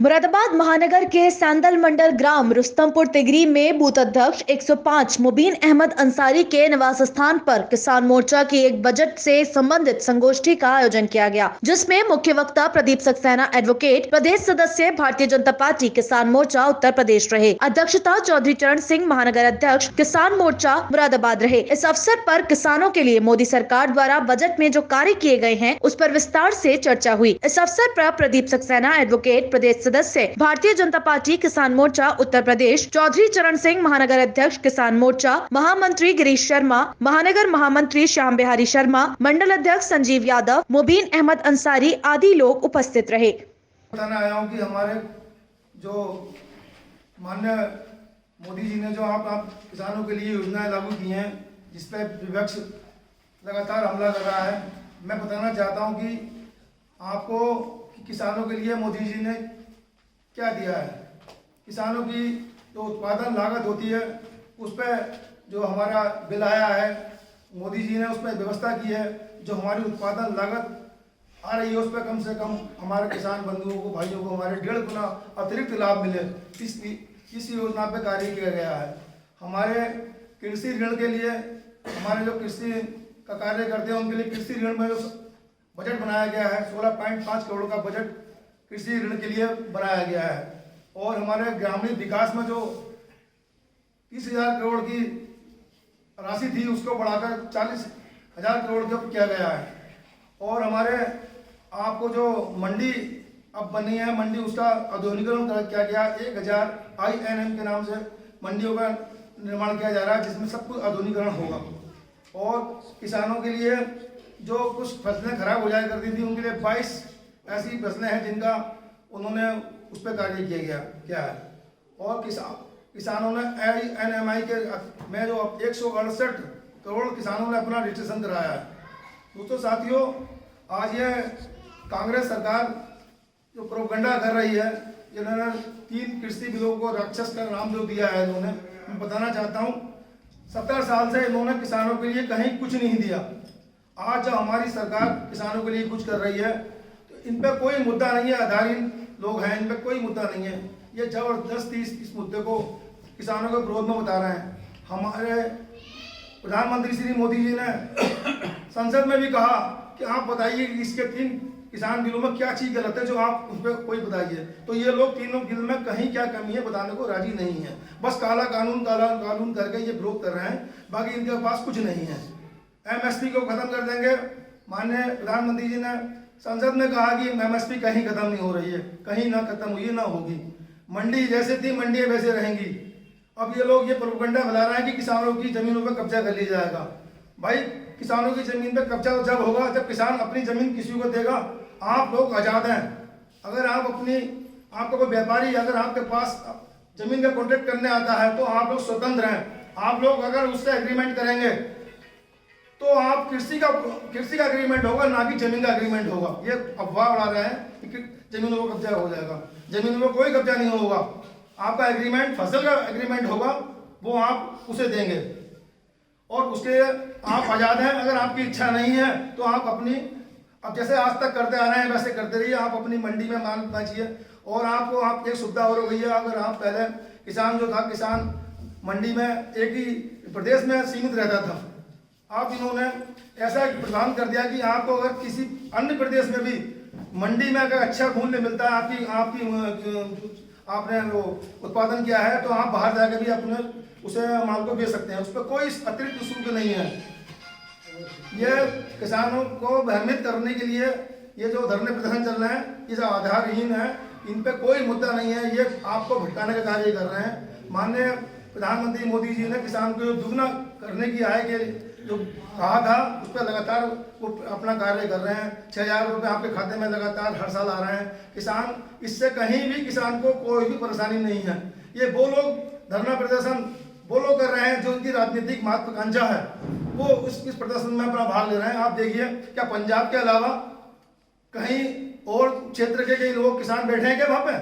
मुरादाबाद महानगर के सैंदल मंडल ग्राम रुस्तमपुर तिगरी में बूथ अध्यक्ष 105 मुबीन अहमद अंसारी के निवास स्थान पर किसान मोर्चा की एक बजट से संबंधित संगोष्ठी का आयोजन किया गया, जिसमें मुख्य वक्ता प्रदीप सक्सेना एडवोकेट, प्रदेश सदस्य भारतीय जनता पार्टी किसान मोर्चा उत्तर प्रदेश रहे। अध्यक्षता चौधरी चरण सिंह महानगर अध्यक्ष किसान मोर्चा मुरादाबाद रहे। इस अवसर पर किसानों के लिए मोदी सरकार द्वारा बजट में जो कार्य किए गए हैं उस पर विस्तार से चर्चा हुई। इस अवसर पर प्रदीप सक्सेना एडवोकेट, प्रदेश सदस्य भारतीय जनता पार्टी किसान मोर्चा उत्तर प्रदेश, चौधरी चरण सिंह महानगर अध्यक्ष किसान मोर्चा, महामंत्री गिरीश शर्मा, महानगर महामंत्री श्याम बिहारी शर्मा, मंडल अध्यक्ष संजीव यादव, मुबीन अहमद अंसारी आदि लोग उपस्थित रहे। बताना आया हूँ कि हमारे जो माननीय मोदी जी ने जो आप किसानों के लिए योजनाएं लागू की हैं, जिस पर विपक्ष लगातार हमला कर रहा है, मैं बताना चाहता हूँ कि आपको कि किसानों के लिए मोदी जी ने क्या दिया है। किसानों की जो उत्पादन लागत होती है उस पर जो हमारा बिल आया है, मोदी जी ने उस पर व्यवस्था की है। जो हमारी उत्पादन लागत आ रही है उस पर कम से कम हमारे किसान बंधुओं को, भाइयों को हमारे 1.5 गुना अतिरिक्त लाभ मिले, इस योजना पे कार्य किया गया है। हमारे कृषि ऋण के लिए, हमारे जो कृषि का कार्य करते हैं उनके लिए कृषि ऋण में जो बजट बनाया गया है, 16.5 करोड़ का बजट कृषि ऋण के लिए बनाया गया है। और हमारे ग्रामीण विकास में जो 30,000 करोड़ की राशि थी उसको बढ़ाकर 40,000 करोड़ का किया गया है। और हमारे आपको जो मंडी अब बनी है, मंडी उसका आधुनिकीकरण किया गया। 1000 INM के नाम से मंडियों का निर्माण किया जा रहा है, जिसमें सब कुछ आधुनिकीकरण होगा। और किसानों के लिए जो कुछ फसलें खराब हो जाया करती थी उनके लिए 22 ऐसी फसलें हैं जिनका उन्होंने उस पर कार्य किया है। और किसानों ने NMI के में जो 168 करोड़ किसानों ने अपना रजिस्ट्रेशन कराया है। दोस्तों साथियों, आज ये कांग्रेस सरकार जो प्रोपगंडा कर रही है, जिन्होंने 3 कृषि बिलों को राक्षस का नाम जो दिया है इन्होंने, मैं बताना चाहता हूँ 70 साल से इन्होंने किसानों के लिए कहीं कुछ नहीं दिया। आज जब हमारी सरकार किसानों के लिए कुछ कर रही है तो इन पर कोई मुद्दा नहीं है। आधारहीन लोग हैं, इन पर कोई मुद्दा नहीं है। ये जबरदस्ती इस मुद्दे को किसानों के विरोध में बता रहे हैं। हमारे प्रधानमंत्री श्री मोदी जी ने संसद में भी कहा कि आप बताइए इसके 3 किसान बिलों में क्या चीज़ गलत है जो आप उस पर कोई बताइए। तो ये लोग तीनों बिल में कहीं क्या कमी है बताने को राजी नहीं है। बस काला कानून करके ये विरोध कर रहे हैं, बाकी इनके पास कुछ नहीं है। MSP को खत्म कर देंगे। माननीय प्रधानमंत्री जी ने संसद में कहा कि MSP कहीं खत्म नहीं हो रही है, कहीं ना खत्म हुई ना होगी। मंडी जैसे थी मंडी वैसे रहेंगी। अब ये लोग ये प्रोपगंडा फैला रहे हैं कि किसानों की जमीनों पर कब्जा कर लिया जाएगा। भाई, किसानों की जमीन पर कब्जा तो जब होगा जब किसान अपनी जमीन किसी को देगा। आप लोग आज़ाद हैं। अगर आपको कोई व्यापारी अगर आपके पास जमीन का कॉन्ट्रैक्ट करने आता है तो आप लोग स्वतंत्र हैं। आप लोग अगर उससे एग्रीमेंट करेंगे तो आप कृषि का एग्रीमेंट होगा, ना कि जमीन का एग्रीमेंट होगा। ये अफवाह उड़ा रहे हैं कि जमीनों पर कब्जा हो जाएगा। जमीनों पर कोई कब्जा नहीं होगा। आपका एग्रीमेंट फसल का एग्रीमेंट होगा, वो आप उसे देंगे और उसके आप आज़ाद हैं। अगर आपकी इच्छा नहीं है तो आप अब जैसे आज तक करते आ रहे हैं वैसे करते रहिए। आप अपनी मंडी में माल बेचिए। और आप एक सुविधा और हो गई है। अगर आप पहले किसान जो था, किसान मंडी में एक ही प्रदेश में सीमित रहता था। आप इन्होंने ऐसा प्रदान कर दिया कि आपको अगर किसी अन्य प्रदेश में भी मंडी में अगर अच्छा मूल्य मिलता है, आपने वो उत्पादन किया है, तो आप बाहर जाकर भी अपने उसे माल को बेच सकते हैं। उस पर कोई अतिरिक्त शुल्क नहीं है। ये किसानों को भ्रमित करने के लिए ये जो धरने प्रदर्शन चल रहे हैं, ये जो आधारहीन है, इन पे कोई मुद्दा नहीं है। ये आपको भटकाने का कार्य कर रहे हैं। माननीय प्रधानमंत्री मोदी जी ने किसान को दुगना करने की आय के जो कहा था उस पर लगातार वो अपना कार्य कर रहे हैं। 6,000 रुपये आपके खाते में लगातार हर साल आ रहे हैं। किसान इससे कहीं भी किसान को कोई भी परेशानी नहीं है। ये वो लोग धरना प्रदर्शन वो लोग कर रहे हैं जो उनकी राजनीतिक महत्वाकांक्षा है, वो इस प्रदर्शन में अपना भाग ले रहे हैं। आप देखिए, क्या पंजाब के अलावा कहीं और क्षेत्र के कई लोग किसान बैठे हैं क्या वहाँ पे?